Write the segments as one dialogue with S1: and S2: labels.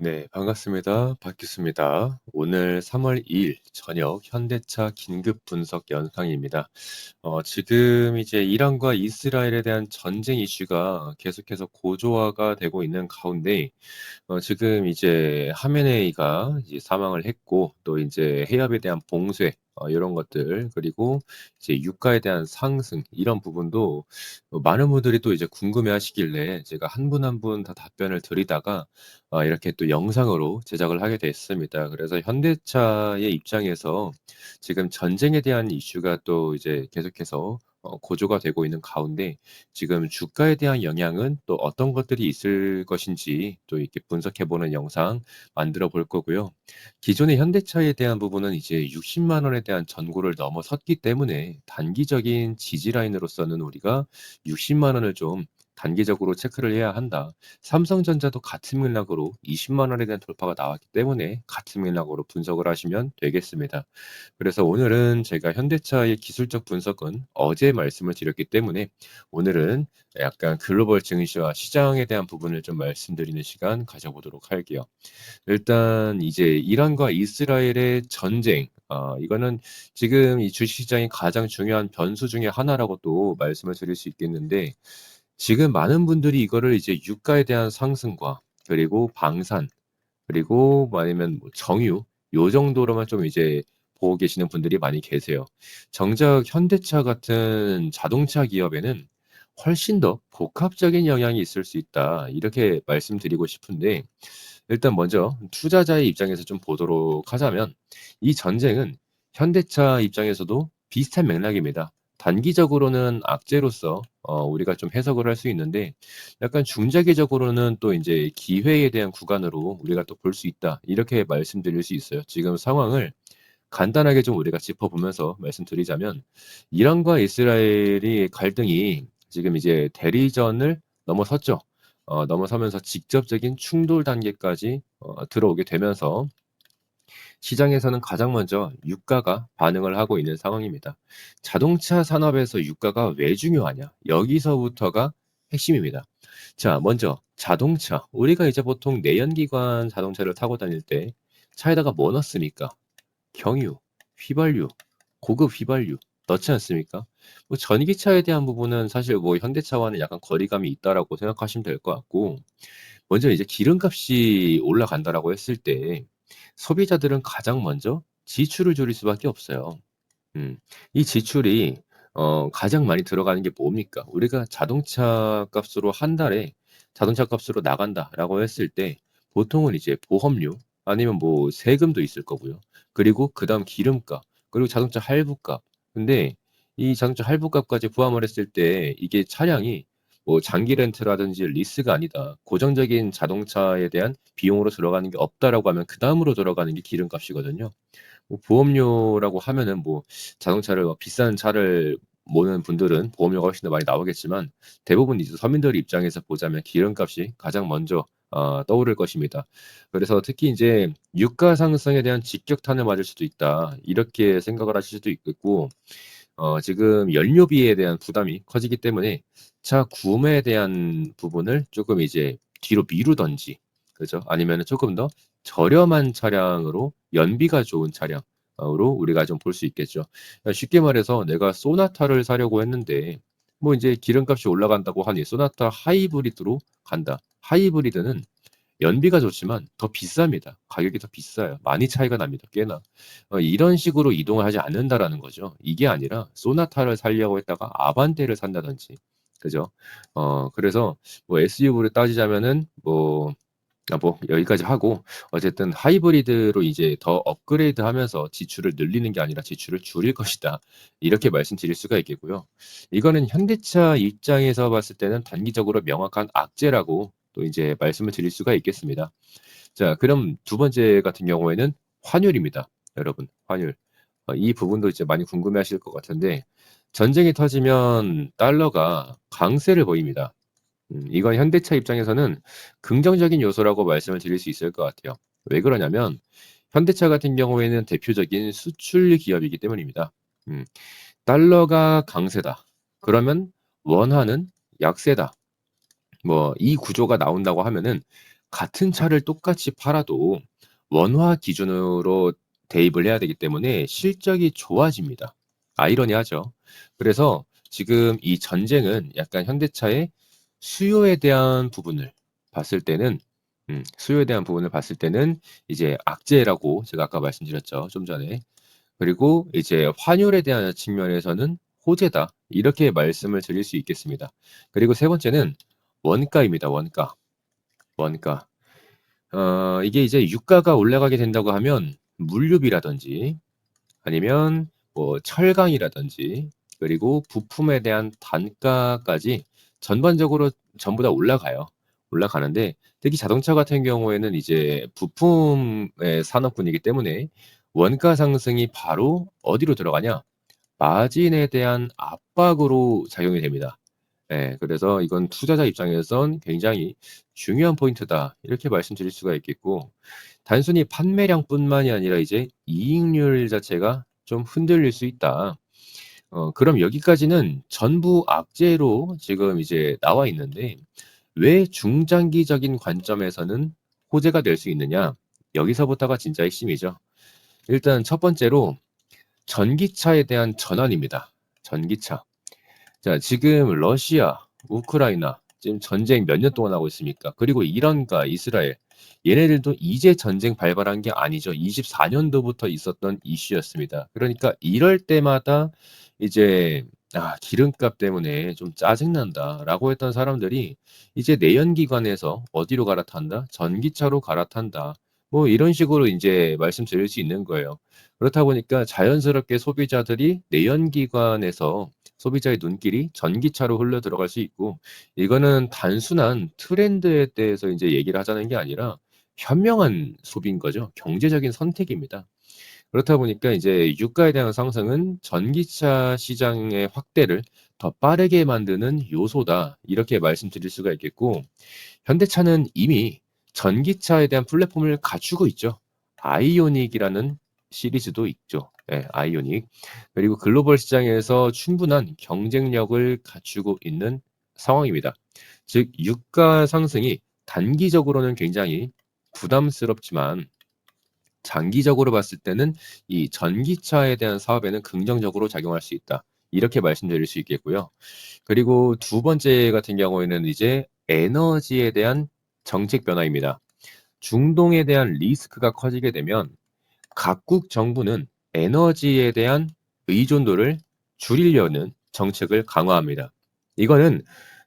S1: 네, 반갑습니다. 박규수입니다. 오늘 3월 2일 저녁 현대차 긴급 분석 영상입니다. 지금 이제 이란과 이스라엘에 대한 전쟁 이슈가 계속해서 고조화가 되고 있는 가운데 지금 이제 하메네이가 이제 사망을 했고 또 이제 해협에 대한 봉쇄 이런 것들 그리고 이제 유가에 대한 상승 이런 부분도 많은 분들이 또 이제 궁금해하시길래 제가 한 분 한 분 다 답변을 드리다가 이렇게 또 영상으로 제작을 하게 됐습니다. 그래서 현대차의 입장에서 지금 전쟁에 대한 이슈가 또 이제 계속해서 고조가 되고 있는 가운데 지금 주가에 대한 영향은 또 어떤 것들이 있을 것인지 또 이렇게 분석해 보는 영상 만들어 볼 거고요. 기존의 현대차에 대한 부분은 이제 60만 원에 대한 전고를 넘어섰기 때문에 단기적인 지지 라인으로서는 우리가 60만 원을 좀 단기적으로 체크를 해야 한다. 삼성전자도 같은 맥락으로 20만 원에 대한 돌파가 나왔기 때문에 같은 맥락으로 분석을 하시면 되겠습니다. 그래서 오늘은 제가 현대차의 기술적 분석은 어제 말씀을 드렸기 때문에 오늘은 약간 글로벌 증시와 시장에 대한 부분을 좀 말씀드리는 시간 가져보도록 할게요. 일단 이제 이란과 이스라엘의 전쟁, 이거는 지금 이 주식시장의 가장 중요한 변수 중에 하나라고 또 말씀을 드릴 수 있겠는데 지금 많은 분들이 이거를 이제 유가에 대한 상승과 그리고 방산 그리고 뭐 아니면 뭐 정유 요 정도로만 좀 이제 보고 계시는 분들이 많이 계세요. 정작 현대차 같은 자동차 기업에는 훨씬 더 복합적인 영향이 있을 수 있다. 이렇게 말씀드리고 싶은데 일단 먼저 투자자의 입장에서 좀 보도록 하자면 이 전쟁은 현대차 입장에서도 비슷한 맥락입니다. 단기적으로는 악재로서 우리가 좀 해석을 할 수 있는데 약간 중장기적으로는 또 이제 기회에 대한 구간으로 우리가 또 볼 수 있다. 이렇게 말씀드릴 수 있어요. 지금 상황을 간단하게 좀 우리가 짚어보면서 말씀드리자면 이란과 이스라엘이 갈등이 지금 이제 대리전을 넘어섰죠. 넘어서면서 직접적인 충돌 단계까지 들어오게 되면서 시장에서는 가장 먼저 유가가 반응을 하고 있는 상황입니다. 자동차 산업에서 유가가 왜 중요하냐? 여기서부터가 핵심입니다. 자, 먼저 자동차. 우리가 이제 보통 내연기관 자동차를 타고 다닐 때 차에다가 뭐 넣습니까? 경유, 휘발유, 고급 휘발유 넣지 않습니까? 뭐 전기차에 대한 부분은 사실 뭐 현대차와는 약간 거리감이 있다라고 생각하시면 될 것 같고 먼저 이제 기름값이 올라간다라고 했을 때 소비자들은 가장 먼저 지출을 줄일 수밖에 없어요. 음. 이 지출이 가장 많이 들어가는 게 뭡니까? 우리가 자동차 값으로 한 달에 자동차 값으로 나간다라고 했을 때 보통은 이제 보험료 아니면 뭐 세금도 있을 거고요. 그리고 그다음 기름값, 그리고 자동차 할부값. 근데 이 자동차 할부값까지 포함을 했을 때 이게 차량이 뭐 장기 렌트라든지 리스가 아니다. 고정적인 자동차에 대한 비용으로 들어가는 게 없다라고 하면 그다음으로 들어가는 게 기름값이거든요. 뭐 보험료라고 하면은 뭐 자동차를 비싼 차를 모는 분들은 보험료가 훨씬 더 많이 나오겠지만 대부분 이제 서민들 입장에서 보자면 기름값이 가장 먼저 떠오를 것입니다. 그래서 특히 이제 '유가 상승에 대한 직격탄을 맞을 수도 있다.' 이렇게 생각을 하실 수도 있겠고 지금 연료비에 대한 부담이 커지기 때문에 차 구매에 대한 부분을 쪼끔 이제 뒤로 미루든지 그죠? 아니면은 쪼끔 더 저렴한 차량으로 연비가 좋은 차량 으로 우리가 좀 볼 수 있겠죠. 쉽게 말해서 내가 소나타를 사려고 했는데 뭐 인제 기름값이 올라간다고 하니 소나타 하이브리드로 간다. 하이브리드는 연비가 좋지만 더 비쌉니다. 가격이 더 비싸요. 많이 차이가 납니다, 꽤나. 이런 식으로 이동을 하지 않는다라는 거죠. 이게 아니라 소나타를 사려고 했다가 아반떼를 산다든지. 그죠? 그래서 뭐 SUV를 따지자면은 뭐 여기까지 하고 어쨌든 하이브리드로 이제 더 업그레이드하면서 지출을 늘리는 게 아니라 지출을 줄일 것이다. 이렇게 말씀드릴 수가 있겠고요. 이거는 현대차 입장에서 봤을 때는 단기적으로 명확한 악재라고 또 이제 말씀을 드릴 수가 있겠습니다. 자, 그럼 두 번째 같은 경우에는 환율입니다. 여러분, 환율. 이 부분도 이제 많이 궁금해하실 것 같은데 전쟁이 터지면 달러가 강세를 보입니다. 이건 현대차 입장에서는 긍정적인 요소라고 말씀을 드릴 수 있을 것 같아요. 왜 그러냐면 현대차 같은 경우에는 대표적인 수출 기업이기 때문입니다. 음, 달러가 강세다. 그러면 원화는 약세다. 뭐 이 구조가 나온다고 하면은 같은 차를 똑같이 팔아도 원화 기준으로 대입을 해야 되기 때문에 실적이 좋아집니다. 아이러니하죠. 그래서 지금 이 전쟁은 약간 현대차의 수요에 대한 부분을 봤을 때는 수요에 대한 부분을 봤을 때는 이제 악재라고 제가 아까 말씀드렸죠, 좀 전에. 그리고 이제 환율에 대한 측면에서는 호재다. 이렇게 말씀을 드릴 수 있겠습니다. 그리고 세 번째는 원가입니다. 원가. 원가. 이게 이제 유가가 올라가게 된다고 하면 물류비라든지 아니면 뭐 철강이라든지 그리고 부품에 대한 단가까지 전반적으로 전부 다 올라가요. 올라가는데 특히 자동차 같은 경우에는 이제 부품의 산업군이기 때문에 원가 상승이 바로 어디로 들어가냐? 마진에 대한 압박으로 작용이 됩니다. 예. 그래서 이건 투자자 입장에선 굉장히 중요한 포인트다. 이렇게 말씀드릴 수가 있겠고 단순히 판매량뿐만이 아니라 이제 이익률 자체가 좀 흔들릴 수 있다. 그럼 여기까지는 전부 악재로 지금 이제 나와 있는데 왜 중장기적인 관점에서는 호재가 될 수 있느냐? 여기서부터가 진짜 핵심이죠. 일단 첫 번째로 전기차에 대한 전환입니다. 전기차. 자, 지금 러시아, 우크라이나 지금 전쟁 몇 년 동안 하고 있습니까? 그리고 이란과 이스라엘 얘네들도 이제 전쟁 발발한 게 아니죠. 24년도부터 있었던 이슈였습니다. 그러니까 이럴 때마다 이제 기름값 때문에 좀 짜증난다라고 했던 사람들이 이제 내연기관에서 어디로 갈아탄다? 전기차로 갈아탄다. 뭐 이런 식으로 이제 말씀드릴 수 있는 거예요. 그렇다 보니까 자연스럽게 소비자들이 내연기관에서 소비자의 눈길이 전기차로 흘러 들어갈 수 있고 이거는 단순한 트렌드에 대해서 이제 얘기를 하자는 게 아니라 현명한 소비인 거죠. 경제적인 선택입니다. 그렇다 보니까 이제 유가에 대한 상승은 전기차 시장의 확대를 더 빠르게 만드는 요소다. 이렇게 말씀드릴 수가 있겠고 현대차는 이미 전기차에 대한 플랫폼을 갖추고 있죠. 아이오닉이라는 시리즈도 있죠. 예, 아이오닉. 그리고 글로벌 시장에서 충분한 경쟁력을 갖추고 있는 상황입니다. 즉 유가 상승이 단기적으로는 굉장히 부담스럽지만 장기적으로 봤을 때는 이 전기차에 대한 사업에는 긍정적으로 작용할 수 있다. 이렇게 말씀드릴 수 있겠고요. 그리고 두 번째 같은 경우에는 이제 에너지에 대한 정책 변화입니다. 중동에 대한 리스크가 커지게 되면 각국 정부는 에너지에 대한 의존도를 줄이려는 정책을 강화합니다. 이거는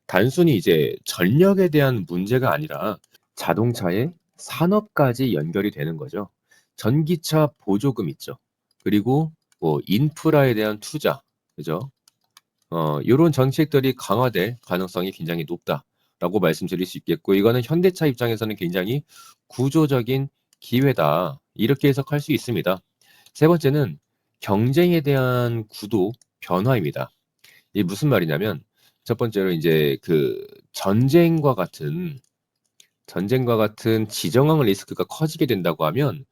S1: 단순히 이제 전력에 대한 문제가 아니라 자동차의 산업까지 연결이 되는 거죠. 전기차 보조금 있죠. 그리고 뭐 인프라에 대한 투자, 그죠? 요런 정책들이 강화될 가능성이 굉장히 높다라고 말씀드릴 수 있겠고 이거는 현대차 입장에서는 굉장히 구조적인 기회다. 이렇게 해석할 수 있습니다. 세 번째는 경쟁에 대한 구도 변화입니다. 이게 무슨 말이냐면 첫 번째로 이제 그 전쟁과 같은 지정학 리스크가 커지게 된다고 하면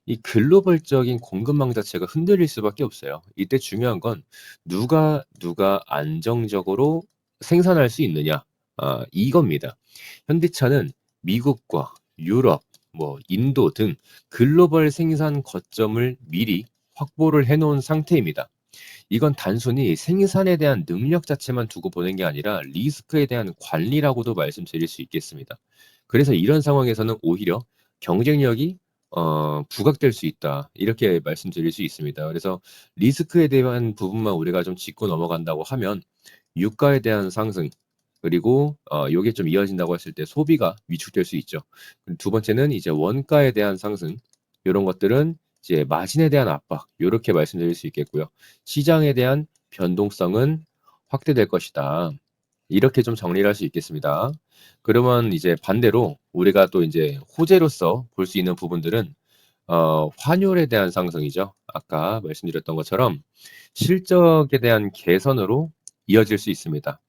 S1: 이 글로벌적인 공급망 자체가 흔들릴 수밖에 없어요. 이때 중요한 건 누가 안정적으로 생산할 수 있느냐 이겁니다. 현대차는 미국과 유럽, 뭐 인도 등 글로벌 생산 거점을 미리 확보를 해 놓은 상태입니다. 이건 단순히 생산에 대한 능력 자체만 두고 보는 게 아니라 리스크에 대한 관리라고도 말씀드릴 수 있겠습니다. 그래서 이런 상황에서는 오히려 경쟁력이 부각될 수 있다. 이렇게 말씀드릴 수 있습니다. 그래서 리스크에 대한 부분만 우리가 좀 짚고 넘어간다고 하면 유가에 대한 상승 그리고 요게 좀 이어진다고 했을 때 소비가 위축될 수 있죠. 두 번째는 이제 원가에 대한 상승 요런 것들은 이제 마진에 대한 압박 요렇게 말씀드릴 수 있겠고요. 시장에 대한 변동성은 확대될 것이다. 이렇게 좀 정리를 할 수 있겠습니다. 그러면 이제 반대로 우리가 또 이제 호재로서 볼 수 있는 부분들은 환율에 대한 상승이죠. 아까 말씀드렸던 것처럼 실적에 대한 개선으로 이어질 수 있습니다.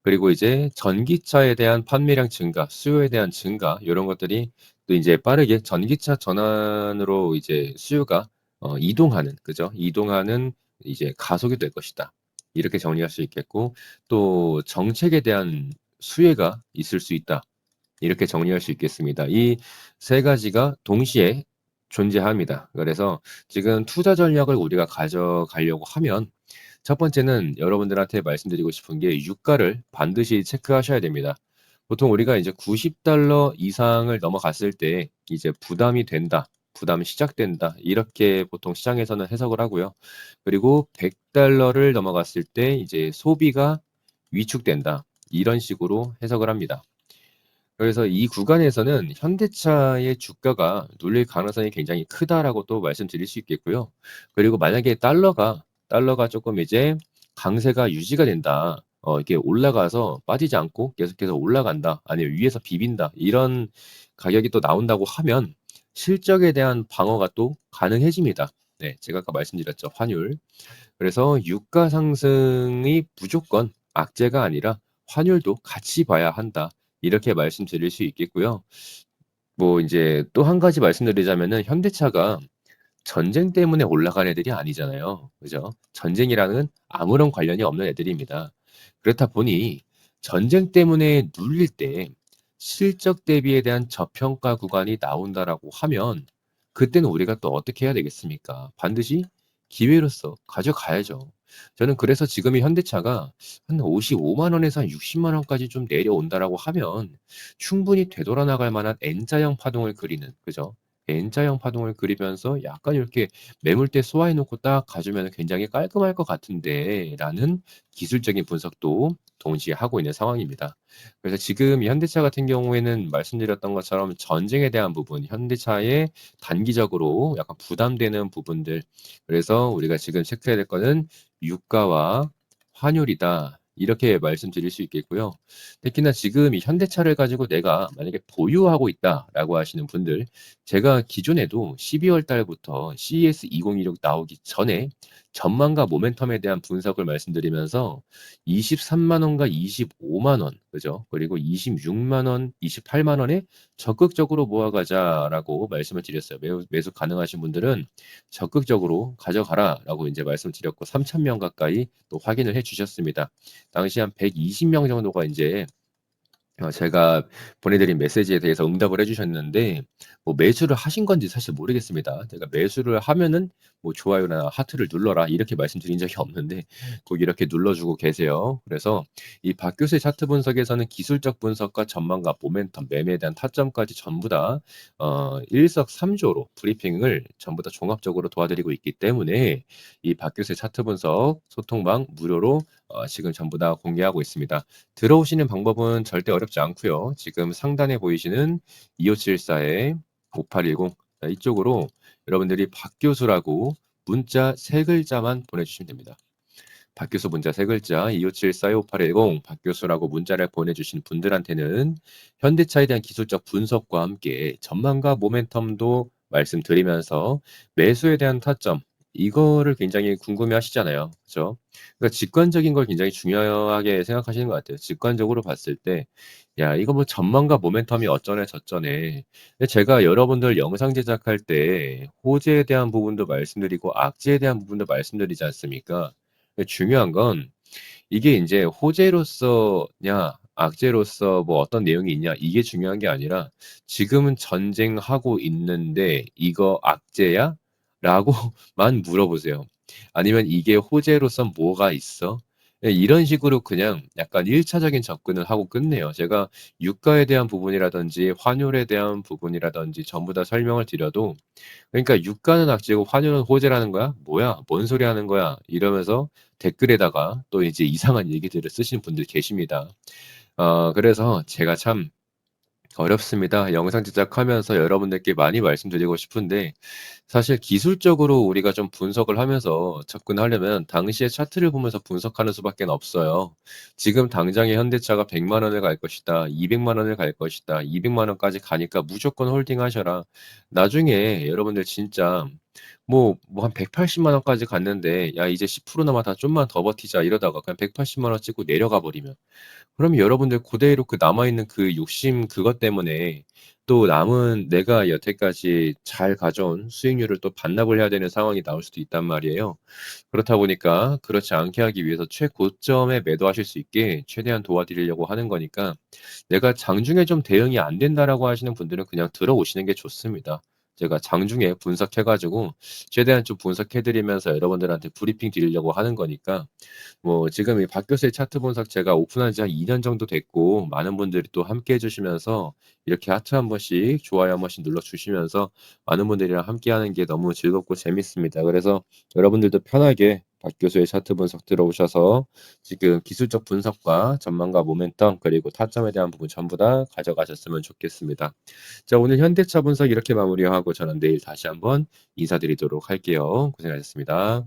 S1: 그리고 이제 전기차에 대한 판매량 증가, 수요에 대한 증가 요런 것들이 또 이제 빠르게 전기차 전환으로 이제 수요가 이동하는 그죠? 이동하는 이제 가속이 될 것이다. 이렇게 정리할 수 있겠고 또 정책에 대한 수혜가 있을 수 있다. 이렇게 정리할 수 있겠습니다. 이 세 가지가 동시에 존재합니다. 그래서 지금 투자 전략을 우리가 가져가려고 하면 첫 번째는 여러분들한테 말씀드리고 싶은 게 유가를 반드시 체크하셔야 됩니다. 보통 우리가 이제 $90 이상을 넘어갔을 때 이제 부담이 된다. 부담이 시작된다. 이렇게 보통 시장에서는 해석을 하고요. 그리고 $100를 넘어갔을 때 이제 소비가 위축된다. 이런 식으로 해석을 합니다. 그래서 이 구간에서는 현대차의 주가가 눌릴 가능성이 굉장히 크다라고 또 말씀드릴 수 있겠고요. 그리고 만약에 달러가 조금 이제 강세가 유지가 된다. 이렇게 올라가서 빠지지 않고 계속해서 올라간다. 아니면 위에서 비빈다. 이런 가격이 또 나온다고 하면 실적에 대한 방어가 또 가능해집니다. 네, 제가 아까 말씀드렸죠. 환율. 그래서 유가 상승이 무조건 악재가 아니라 환율도 같이 봐야 한다. 이렇게 말씀드릴 수 있겠고요. 뭐 이제 또 한 가지 말씀드리자면은 현대차가 전쟁 때문에 올라간 애들이 아니잖아요. 그죠? 전쟁이랑은 아무런 관련이 없는 애들입니다. 그렇다 보니 전쟁 때문에 눌릴 때 실적 대비에 대한 저평가 구간이 나온다라고 하면 그때는 우리가 또 어떻게 해야 되겠습니까? 반드시 기회로서 가져가야죠. 저는 그래서 지금 이 현대차가 한 55만 원에서 한 60만 원까지 좀 내려온다라고 하면 충분히 되돌아나갈 만한 N자형 파동을 그리는, 그죠? N자형 파동을 그리면서 약간 이렇게 매물대 소화해 놓고 딱 가주면 굉장히 깔끔할 것 같은데라는 기술적인 분석도 동시에 하고 있는 상황입니다. 그래서 지금 이 현대차 같은 경우에는 말씀드렸던 것처럼 전쟁에 대한 부분, 현대차의 단기적으로 약간 부담되는 부분들. 그래서 우리가 지금 체크해야 될 거는 유가와 환율이다. 이렇게 말씀드릴 수 있겠고요. 특히나 지금 이 현대차를 가지고 내가 만약에 보유하고 있다라고 하시는 분들, 제가 기존에도 12월 달부터 CES 2026 나오기 전에 전망과 모멘텀에 대한 분석을 말씀드리면서 23만 원과 25만 원, 그죠? 그리고 26만 원, 28만 원에 적극적으로 모아가자라고 말씀을 드렸어요. 매수 가능하신 분들은 적극적으로 가져가라라고 이제 말씀을 드렸고 3천 명 가까이 또 확인을 해주셨습니다. 당시 한 120명 정도가 이제 제가 보내드린 메시지에 대해서 응답을 해주셨는데 뭐 매수를 하신 건지 사실 모르겠습니다. 제가 매수를 하면은 뭐 좋아요나 하트를 눌러라 이렇게 말씀드린 적이 없는데 꼭 이렇게 눌러주고 계세요. 그래서 이 박 교수의 차트 분석에서는 기술적 분석과 전망과 모멘텀, 매매에 대한 타점까지 전부 다 일석삼조로 브리핑을 전부 다 종합적으로 도와드리고 있기 때문에 이 박 교수의 차트 분석 소통방 무료로 지금 전부 다 공개하고 있습니다. 들어오시는 방법은 절대 어렵지 않고요. 지금 상단에 보이시는 2574에 5810 이쪽으로 여러분들이 박 교수라고 문자 세 글자만 보내주시면 됩니다. 박 교수 문자 세 글자 2574-5810 박 교수라고 문자를 보내주신 분들한테는 현대차에 대한 기술적 분석과 함께 전망과 모멘텀도 말씀드리면서 매수에 대한 타점 이거를 굉장히 궁금해 하시잖아요. 그죠? 그러니까 직관적인 걸 굉장히 중요하게 생각하시는 것 같아요. 직관적으로 봤을 때, 야, 이거 뭐 전망과 모멘텀이 어쩌네 저쩌네. 근데 제가 여러분들 영상 제작할 때 호재에 대한 부분도 말씀드리고 악재에 대한 부분도 말씀드리지 않습니까? 근데 중요한 건 이게 인제 호재로서냐 악재로서 뭐 어떤 내용이 있냐 이게 중요한 게 아니라 "지금은 전쟁하고 있는데 이거 악재야?" 라고만 물어보세요. 아니면 "이게 호재로선 뭐가 있어?" 예 이런 식으로 그냥 약간 1 차적인 접근을 하고 끝내요. 제가 유가에 대한 부분이라든지 환율에 대한 부분이라든지 전부 다 설명을 드려도 그러니까 "유가는 악재고 환율은 호재라는 거야? 뭐야? 뭔 소리 하는 거야?" 이러면서 댓글에다가 또 이제 이상한 얘기들을 쓰시는 분들이 계십니다. 그래서 제가 참 어렵습니다. 영상 제작하면서 여러분들께 많이 말씀드리고 싶은데 사실 기술적으로 우리가 좀 분석을 하면서 접근하려면 당시의 차트를 보면서 분석하는 수밖에 없어요. 지금 당장에 현대차가 100만 원을 갈 것이다. 200만 원을 갈 것이다. 200만 원까지 가니까 무조건 홀딩하셔라. 나중에 여러분들 진짜 한 180만 원까지 갔는데 야 이제 10% 남았다. 좀만 더 버티자 이러다가 그냥 180만 원 찍고 내려가 버리면 그럼 여러분들 그대로 그 남아있는 그 욕심 그것 때문에 또 남은 내가 여태까지 잘 가져온 수익률을 또 반납을 해야 되는 상황이 나올 수도 있단 말이에요. 그렇다 보니까 그렇지 않게 하기 위해서 최고점에 매도하실 수 있게 최대한 도와드리려고 하는 거니까 "내가 장중에 좀 대응이 안 된다."라고 하시는 분들은 그냥 들어오시는 게 좋습니다. 제가 장중에 분석해 가지고 최대한 좀 분석해 드리면서 여러분들한테 브리핑 드리려고 하는 거니까 뭐 지금 이 박 교수의 차트 분석 제가 오픈한 지 한 2년 정도 됐고 많은 분들이 또 함께 해 주시면서 이렇게 하트 한 번씩 좋아요 한 번씩 눌러 주시면서 많은 분들이랑 함께하는 게 너무 즐겁고 재밌습니다. 그래서 여러분들도 편하게 박 교수의 차트 분석 들어오셔서 지금 기술적 분석과 전망과 모멘텀 그리고 타점에 대한 부분 전부 다 가져가셨으면 좋겠습니다. 자, 오늘 현대차 분석 이렇게 마무리하고 저는 내일 다시 한번 인사드리도록 할게요. 고생하셨습니다.